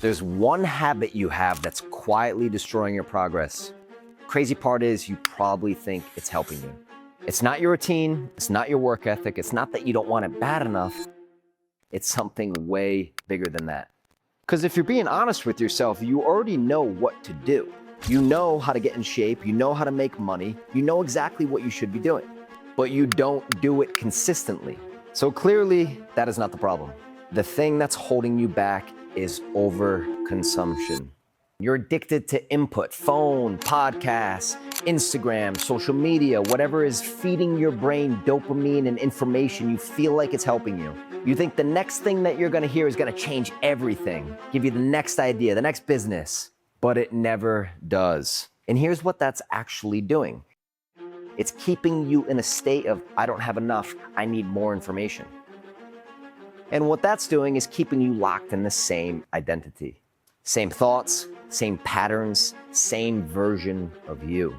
There's one habit you have that's quietly destroying your progress. Crazy part is you probably think it's helping you. It's not your routine, it's not your work ethic, it's not that you don't want it bad enough. It's something way bigger than that. Because if you're being honest with yourself, you already know what to do. You know how to get in shape, you know how to make money, you know exactly what you should be doing, but you don't do it consistently. So clearly, that is not the problem. The thing that's holding you back is overconsumption. You're addicted to input, phone, podcasts, Instagram, social media, whatever is feeding your brain dopamine and information. You feel like it's helping you. You think the next thing that you're gonna hear is gonna change everything, give you the next idea, the next business, but it never does. And here's what that's actually doing. It's keeping you in a state of, I don't have enough, I need more information. And what that's doing is keeping you locked in the same identity. Same thoughts, same patterns, same version of you.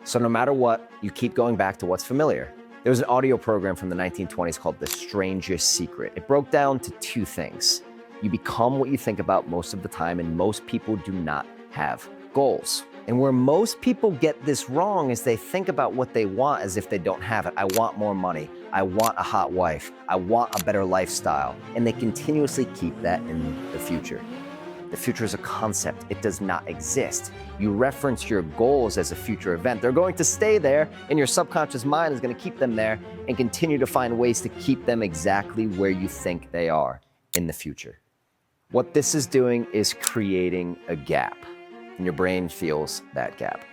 So no matter what, you keep going back to what's familiar. There was an audio program from the 1920s called The Strangest Secret. It broke down to two things. You become what you think about most of the time, and most people do not have goals. And where most people get this wrong is they think about what they want as if they don't have it. I want more money. I want a hot wife. I want a better lifestyle. And they continuously keep that in the future. The future is a concept. It does not exist. You reference your goals as a future event. They're going to stay there, and your subconscious mind is going to keep them there and continue to find ways to keep them exactly where you think they are in the future. What this is doing is creating a gap, and your brain feels that gap.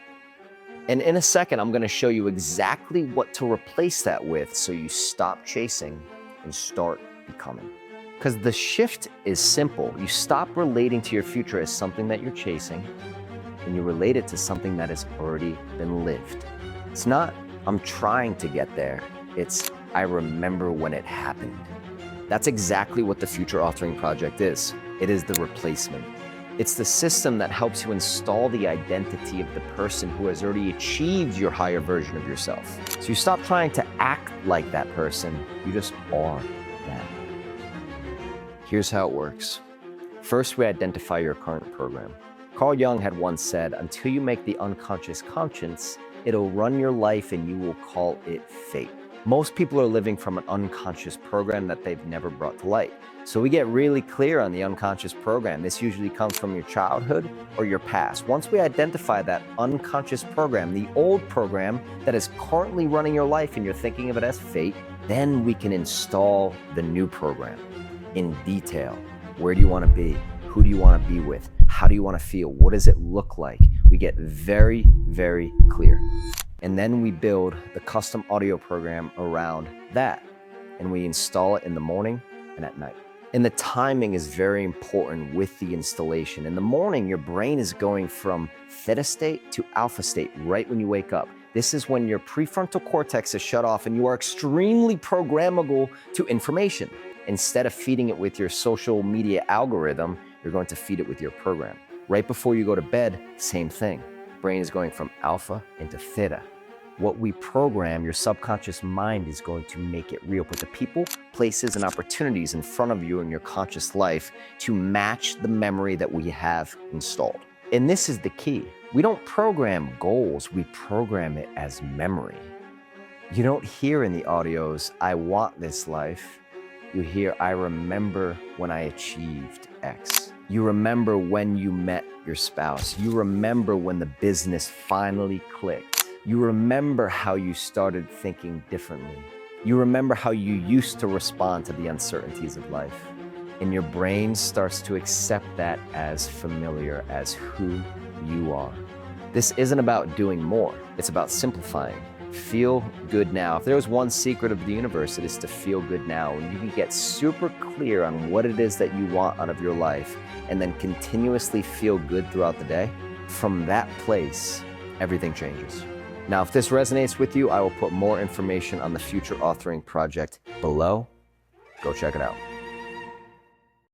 And in a second, I'm going to show you exactly what to replace that with so you stop chasing and start becoming. Because the shift is simple. You stop relating to your future as something that you're chasing, and you relate it to something that has already been lived. It's not, I'm trying to get there. It's, I remember when it happened. That's exactly what the Future Authoring Project is. It is the replacement. It's the system that helps you install the identity of the person who has already achieved your higher version of yourself. So you stop trying to act like that person, you just are that. Here's how it works. First, we identify your current program. Carl Jung had once said, until you make the unconscious conscious, it'll run your life and you will call it fate. Most people are living from an unconscious program that they've never brought to light. So we get really clear on the unconscious program. This usually comes from your childhood or your past. Once we identify that unconscious program, the old program that is currently running your life and you're thinking of it as fate, then we can install the new program in detail. Where do you want to be? Who do you want to be with? How do you want to feel? What does it look like? We get very, very clear. And then we build the custom audio program around that. And we install it in the morning and at night. And the timing is very important with the installation. In the morning, your brain is going from theta state to alpha state right when you wake up. This is when your prefrontal cortex is shut off and you are extremely programmable to information. Instead of feeding it with your social media algorithm, you're going to feed it with your program. Right before you go to bed, same thing. Brain is going from alpha into theta. What we program, your subconscious mind is going to make it real. Put the people, places, and opportunities in front of you in your conscious life to match the memory that we have installed. And this is the key. We don't program goals, we program it as memory. You don't hear in the audios, I want this life. You hear, I remember when I achieved X. You remember when you met your spouse. You remember when the business finally clicked. You remember how you started thinking differently. You remember how you used to respond to the uncertainties of life. And your brain starts to accept that as familiar, as who you are. This isn't about doing more. It's about simplifying. Feel good now. If there was one secret of the universe, it is to feel good now. And you can get super clear on what it is that you want out of your life and then continuously feel good throughout the day. From that place, everything changes. Now, if this resonates with you, I will put more information on the Future Authoring Project below. Go check it out.